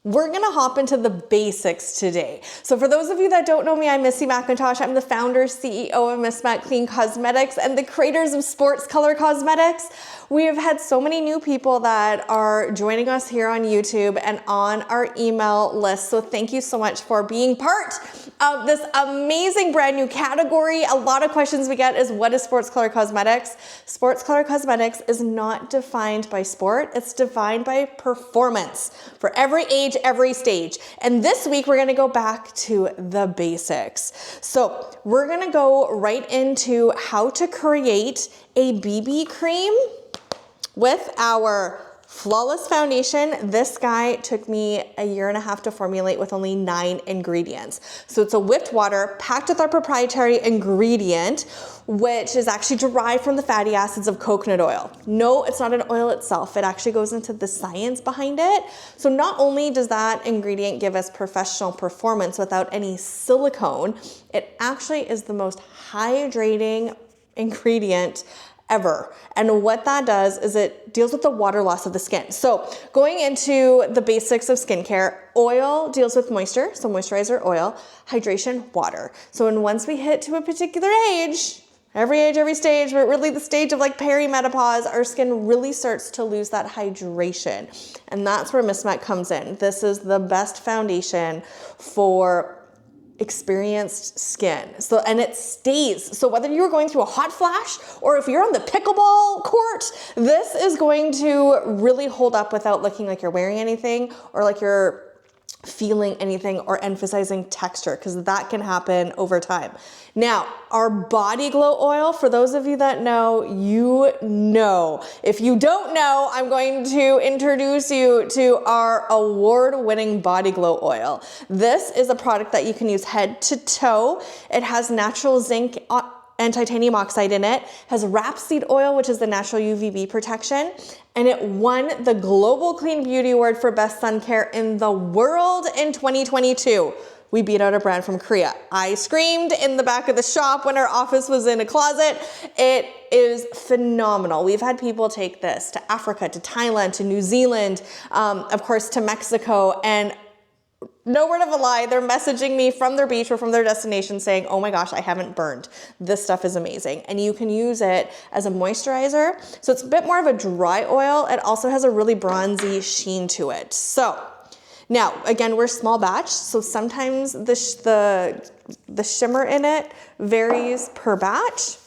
We're gonna hop into the basics today. So for those of you that don't know me, I'm Missy McIntosh. I'm the founder, CEO of MisMacK Clean Cosmetics and the creators of Sports Colour Cosmetics. We have had so many new people that are joining us here on YouTube and on our email list. So thank you so much for being part of this amazing brand new category. A lot of questions we get is, what is Sports Colour Cosmetics? Sports Colour Cosmetics is not defined by sport. It's defined by performance for every age, every stage. And this week we're gonna go back to the basics. So we're gonna go right into how to create a BB cream with our Flawless Foundation. This guy took me 1.5 years to formulate with only 9 ingredients. So it's a whipped water packed with our proprietary ingredient, which is actually derived from the fatty acids of coconut oil. No, it's not an oil itself. It actually goes into the science behind it. So not only does that ingredient give us professional performance without any silicone, it actually is the most hydrating ingredient ever. And what that does is it deals with the water loss of the skin. So going into the basics of skincare, oil deals with moisture, so moisturizer, oil, hydration, water. So once we hit to a particular age, every stage, but really the stage of like perimenopause, our skin really starts to lose that hydration. And that's where MisMacK comes in. This is the best foundation for experienced skin. So, and it stays. So whether you're going through a hot flash or if you're on the pickleball court, this is going to really hold up without looking like you're wearing anything or like you're feeling anything or emphasizing texture, because that can happen over time. Now, our body glow oil, for those of you that know, you know. If you don't know, I'm going to introduce you to our award-winning body glow oil. This is a product that you can use head to toe. It has natural zinc and titanium oxide in it, has rapeseed oil, which is the natural UVB protection, and it won the Global Clean Beauty Award for Best Sun Care in the world in 2022. We beat out a brand from Korea. I screamed in the back of the shop when our office was in a closet. It is phenomenal. We've had people take this to Africa, to Thailand, to New Zealand, of course to Mexico, and no word of a lie, they're messaging me from their beach or from their destination saying, oh my gosh, I haven't burned. This stuff is amazing. And you can use it as a moisturizer. So it's a bit more of a dry oil. It also has a really bronzy sheen to it. So now, again, we're small batch. So sometimes the shimmer in it varies per batch,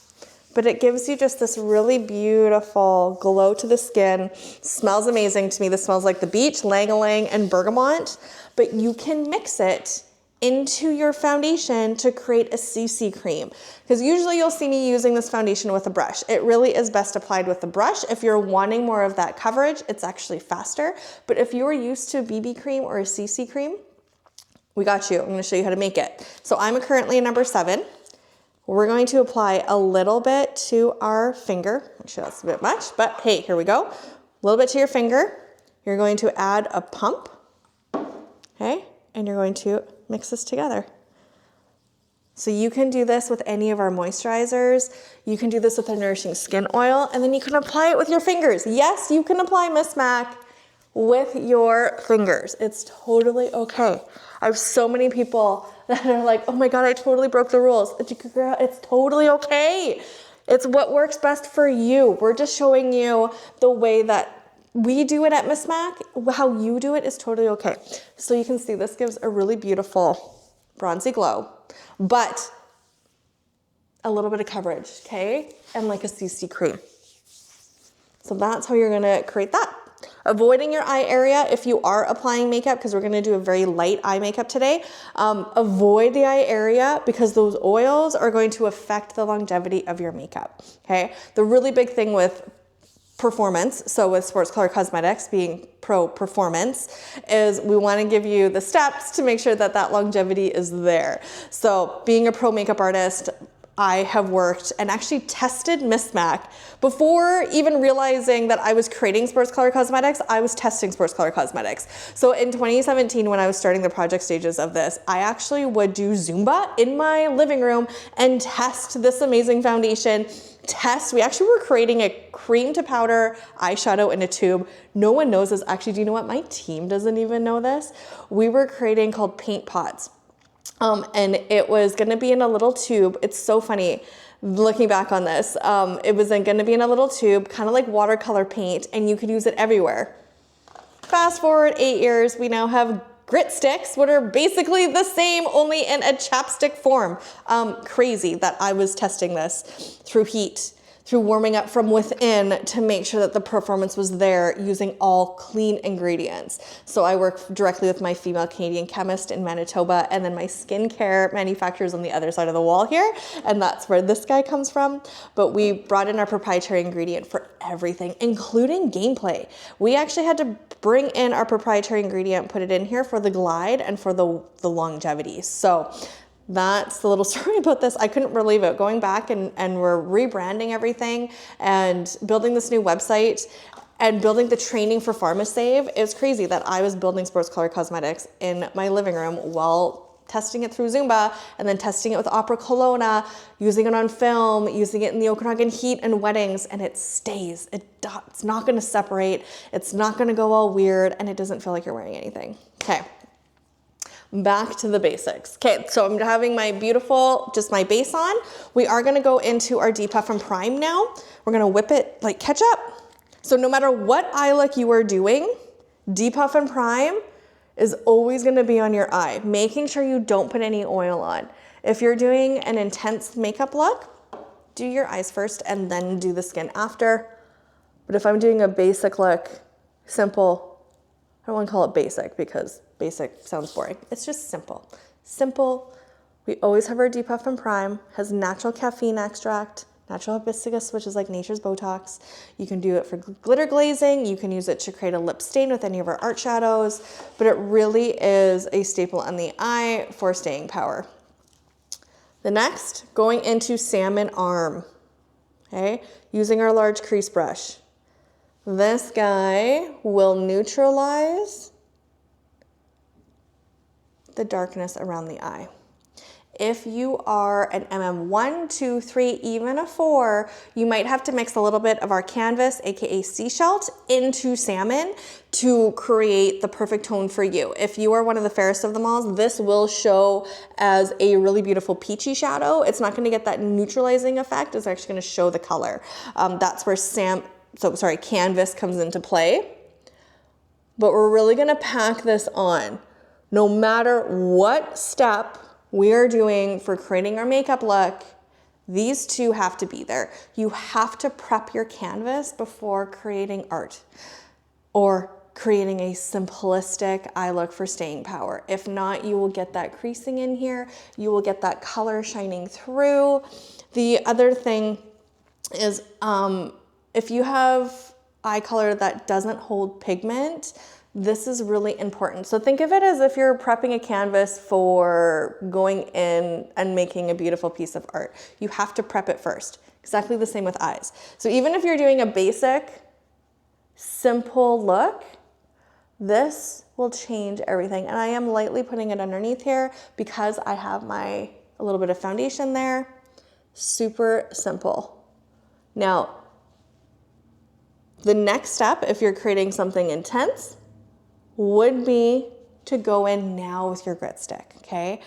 but it gives you just this really beautiful glow to the skin. Smells amazing to me. This smells like the beach, lang-a-lang, and bergamot. But you can mix it into your foundation to create a CC cream. Because usually you'll see me using this foundation with a brush. It really is best applied with the brush. If you're wanting more of that coverage, it's actually faster. But if you are used to a BB cream or a CC cream, we got you. I'm gonna show you how to make it. So I'm currently a number 7. We're going to apply a little bit to our finger. Actually, that's a bit much, but hey, here we go. A little bit to your finger. You're going to add a pump. Okay, and you're going to mix this together. So you can do this with any of our moisturizers. You can do this with a nourishing skin oil, and then you can apply it with your fingers. Yes, you can apply MisMacK with your fingers. It's totally okay. I have so many people that are like, oh my God, I totally broke the rules. It's totally okay. It's what works best for you. We're just showing you the way that we do it at MisMacK. How you do it is totally okay. So you can see this gives a really beautiful bronzy glow, but a little bit of coverage, okay? And like a CC cream. So that's how you're gonna create that. Avoiding your eye area if you are applying makeup, because we're gonna do a very light eye makeup today. Avoid the eye area because those oils are going to affect the longevity of your makeup, okay? The really big thing with performance, so with Sports Colour Cosmetics being pro performance, is we want to give you the steps to make sure that that longevity is there. So being a pro makeup artist, I have worked and actually tested MisMacK before even realizing that I was creating Sports Colour Cosmetics. I was testing Sports Colour Cosmetics. So in 2017, when I was starting the project stages of this, I actually would do Zumba in my living room and test this amazing foundation test. We actually were creating a cream to powder eyeshadow in a tube. No one knows this. Actually, do you know what? My team doesn't even know this. We were creating called paint pots. And it was gonna be in a little tube. It's so funny looking back on this. It was gonna be in a little tube, kind of like watercolor paint, and you could use it everywhere. Fast forward 8 years, we now have grit sticks, which are basically the same, only in a chapstick form. Crazy that I was testing this through heat, through warming up from within to make sure that the performance was there using all clean ingredients. So I work directly with my female Canadian chemist in Manitoba, and then my skincare manufacturers on the other side of the wall here, and that's where this guy comes from. But we brought in our proprietary ingredient for everything, including gameplay. We actually had to bring in our proprietary ingredient, put it in here for the glide and for the longevity. So that's the little story about this. I couldn't believe it. Going back and we're rebranding everything and building this new website and building the training for PharmaSave. It's crazy that I was building Sports Colour Cosmetics in my living room while testing it through Zumba and then testing it with Opera Kelowna, using it on film, using it in the Okanagan heat and weddings, and it stays. It's not gonna separate. It's not gonna go all weird, and it doesn't feel like you're wearing anything. Okay. Back to the basics. Okay, so I'm having my beautiful, just my base on. We are gonna go into our depuff and prime now. We're gonna whip it like ketchup. So no matter what eye look you are doing, depuff and prime is always gonna be on your eye, making sure you don't put any oil on. If you're doing an intense makeup look, do your eyes first and then do the skin after. But if I'm doing a basic look, simple, I don't wanna call it basic because basic sounds boring. It's just simple. Simple. We always have our depuff and prime, has natural caffeine extract, natural hibiscus, which is like nature's Botox. You can do it for glitter glazing. You can use it to create a lip stain with any of our art shadows, but it really is a staple on the eye for staying power. The next, going into salmon arm, okay? Using our large crease brush. This guy will neutralize the darkness around the eye. If you are an MM1, 2, 3, even a 4, you might have to mix a little bit of our canvas, AKA seashell, into salmon to create the perfect tone for you. If you are one of the fairest of them all, this will show as a really beautiful peachy shadow. It's not gonna get that neutralizing effect. It's actually gonna show the color. That's where canvas comes into play. But we're really gonna pack this on. No matter what step we are doing for creating our makeup look, these two have to be there. You have to prep your canvas before creating art or creating a simplistic eye look for staying power. If not, you will get that creasing in here. You will get that color shining through. The other thing is if you have eye color that doesn't hold pigment, this is really important. So think of it as if you're prepping a canvas for going in and making a beautiful piece of art. You have to prep it first. Exactly the same with eyes. So even if you're doing a basic, simple look, this will change everything. And I am lightly putting it underneath here because I have a little bit of foundation there. Super simple. Now, the next step, if you're creating something intense, would be to go in now with your grit stick, okay?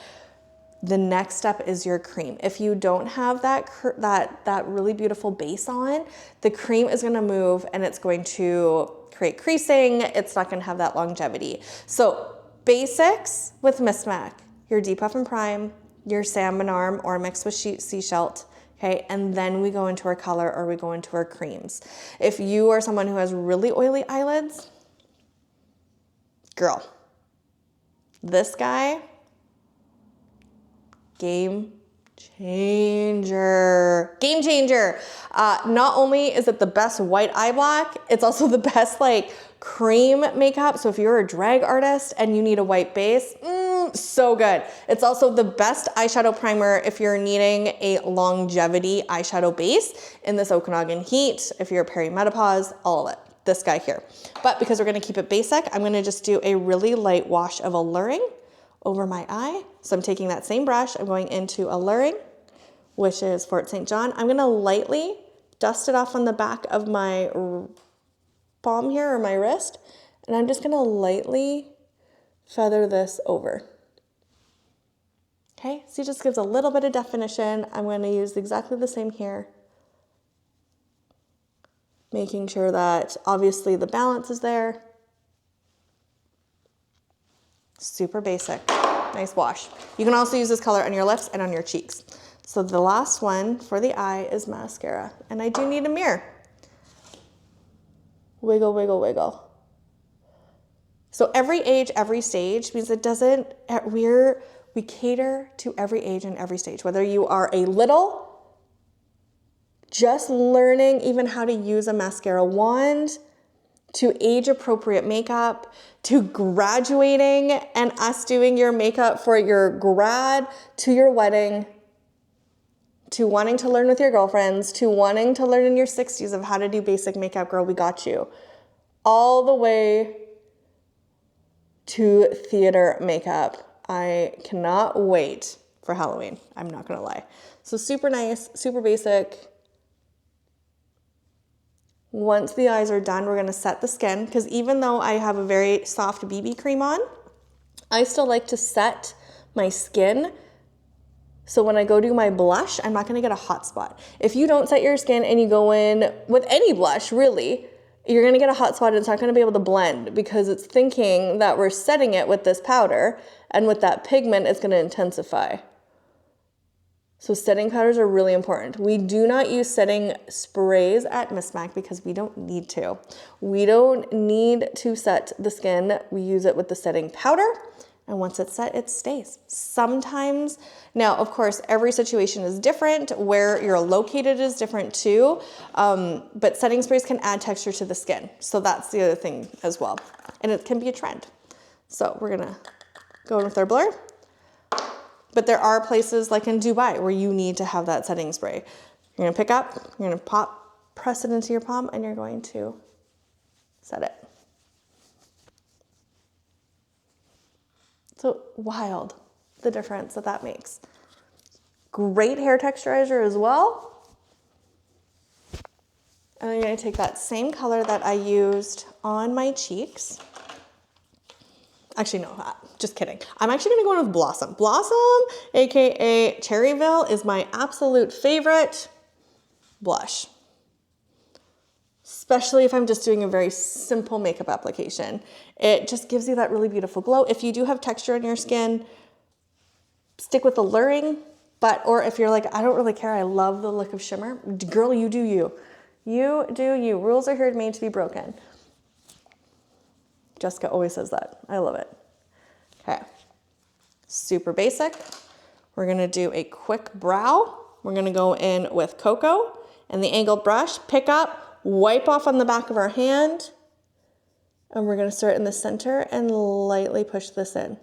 The next step is your cream. If you don't have that really beautiful base on, the cream is gonna move and it's going to create creasing. It's not gonna have that longevity. So basics with MisMacK, your depuff and prime, your salmon arm or mixed with seashell, okay? And then we go into our color or we go into our creams. If you are someone who has really oily eyelids, girl, this guy, game changer. Game changer. Not only is it the best white eye black, it's also the best like cream makeup. So if you're a drag artist and you need a white base, so good. It's also the best eyeshadow primer if you're needing a longevity eyeshadow base in this Okanagan heat, if you're perimenopause, all of it. This guy here. But because we're gonna keep it basic, I'm gonna just do a really light wash of Alluring over my eye. So I'm taking that same brush, I'm going into Alluring, which is Fort St. John. I'm gonna lightly dust it off on the back of my palm here or my wrist, and I'm just gonna lightly feather this over. Okay, so it just gives a little bit of definition. I'm gonna use exactly the same here. Making sure that obviously the balance is there. Super basic, nice wash. You can also use this color on your lips and on your cheeks. So the last one for the eye is mascara, and I do need a mirror. Wiggle, wiggle, wiggle. So every age, every stage means it doesn't, we cater to every age and every stage. Whether you are a little, just learning even how to use a mascara wand, to age-appropriate makeup, to graduating and us doing your makeup for your grad, to your wedding, to wanting to learn with your girlfriends, to wanting to learn in your 60s of how to do basic makeup, girl, we got you. All the way to theater makeup. I cannot wait for Halloween. I'm not gonna lie. So super nice, super basic. Once the eyes are done, we're gonna set the skin, because even though I have a very soft BB cream on, I still like to set my skin so when I go do my blush, I'm not gonna get a hot spot. If you don't set your skin and you go in with any blush, really, you're gonna get a hot spot and it's not gonna be able to blend, because it's thinking that we're setting it with this powder, and with that pigment, it's gonna intensify. So setting powders are really important. We do not use setting sprays at MisMacK because we don't need to. We don't need to set the skin. We use it with the setting powder, and once it's set, it stays. Sometimes, now of course, every situation is different. Where you're located is different too, but setting sprays can add texture to the skin. So that's the other thing as well. And it can be a trend. So we're gonna go in with our blur. But there are places like in Dubai where you need to have that setting spray. You're gonna pick up, you're gonna press it into your palm, and you're going to set it. So wild, the difference that makes. Great hair texturizer as well. And I'm gonna take that same color that I used on my cheeks. Actually, no, just kidding. I'm actually gonna go in with Blossom. Blossom, AKA Cherryville, is my absolute favorite blush. Especially if I'm just doing a very simple makeup application. It just gives you that really beautiful glow. If you do have texture in your skin, stick with alluring, or if you're like, I don't really care, I love the look of shimmer, girl, you do you. You do you. Rules are here made to be broken. Jessica always says that. I love it. Okay, super basic. We're gonna do a quick brow. We're gonna go in with Cocoa and the angled brush, pick up, wipe off on the back of our hand, and we're gonna start in the center and lightly push this in.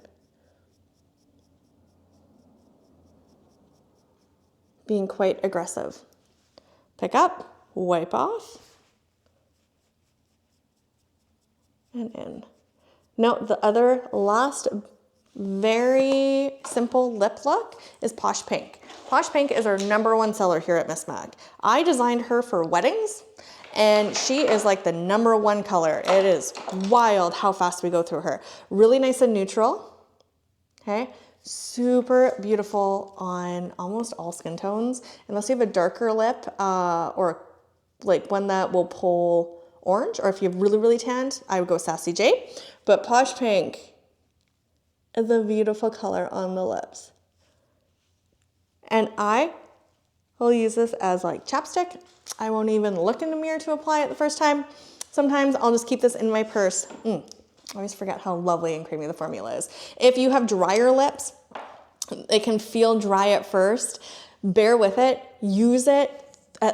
Being quite aggressive. Pick up, wipe off, and in. Note the other last very simple lip look is Posh Pink. Posh Pink is our #1 seller here at MisMacK. I designed her for weddings, and she is like the #1 color. It is wild how fast we go through her. Really nice and neutral, okay? Super beautiful on almost all skin tones. Unless you have a darker lip or like one that will pull orange, or if you have really, really tanned, I would go Sassy J. But Posh Pink is a beautiful color on the lips. And I will use this as like chapstick. I won't even look in the mirror to apply it the first time. Sometimes I'll just keep this in my purse. I always forget how lovely and creamy the formula is. If you have drier lips, it can feel dry at first. Bear with it. Use it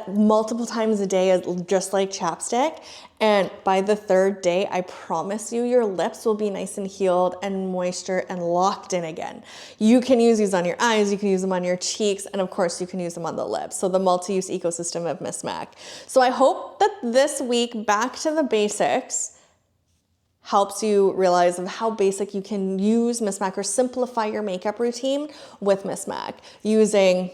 multiple times a day as just like chapstick, and by the 3rd day, I promise you, your lips will be nice and healed and moisture and locked in again. You can use these on your eyes, you can use them on your cheeks, and of course you can use them on the lips. So the multi-use ecosystem of MisMacK. So I hope that this week, back to the basics, helps you realize of how basic you can use MisMacK or simplify your makeup routine with MisMacK using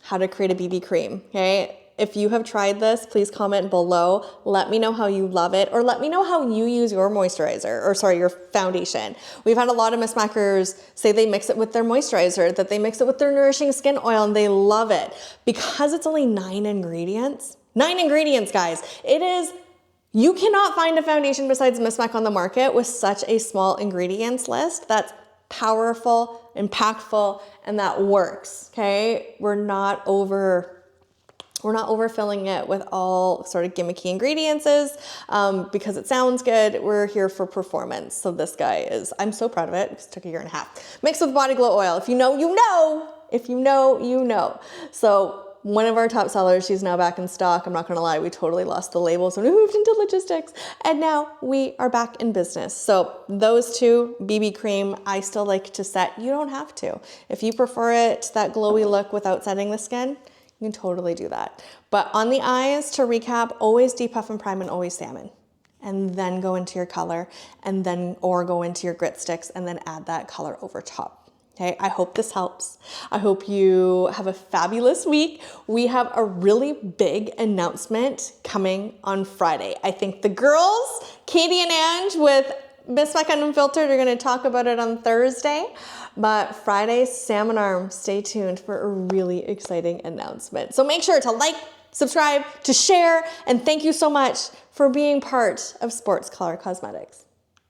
how to create a BB cream, okay? If you have tried this, please comment below. Let me know how you love it, or let me know how you use your moisturizer, or sorry, your foundation. We've had a lot of MisMackers say they mix it with their moisturizer, that they mix it with their nourishing skin oil, and they love it. Because it's only 9 ingredients. 9 ingredients, guys. You cannot find a foundation besides MisMacK on the market with such a small ingredients list that's powerful, impactful, and that works, okay? We're not overfilling it with all sort of gimmicky ingredients because it sounds good. We're here for performance. So this guy is, I'm so proud of it. It took a 1.5 years. Mixed with Body Glow Oil. If you know, you know. If you know, you know. So one of our top sellers, she's now back in stock. I'm not gonna lie, we totally lost the labels and we moved into logistics. And now we are back in business. So those two, BB cream, I still like to set. You don't have to. If you prefer it, that glowy look without setting the skin, you can totally do that. But on the eyes, to recap, always depuff and prime and always salmon. And then go into your color or go into your grit sticks and then add that color over top. Okay, I hope this helps. I hope you have a fabulous week. We have a really big announcement coming on Friday. I think the girls, Katie and Ange with MisMacK Unfiltered, are gonna talk about it on Thursday. But Friday, Sam and Arm, stay tuned for a really exciting announcement. So make sure to like, subscribe, to share, and thank you so much for being part of Sports Colour Cosmetics.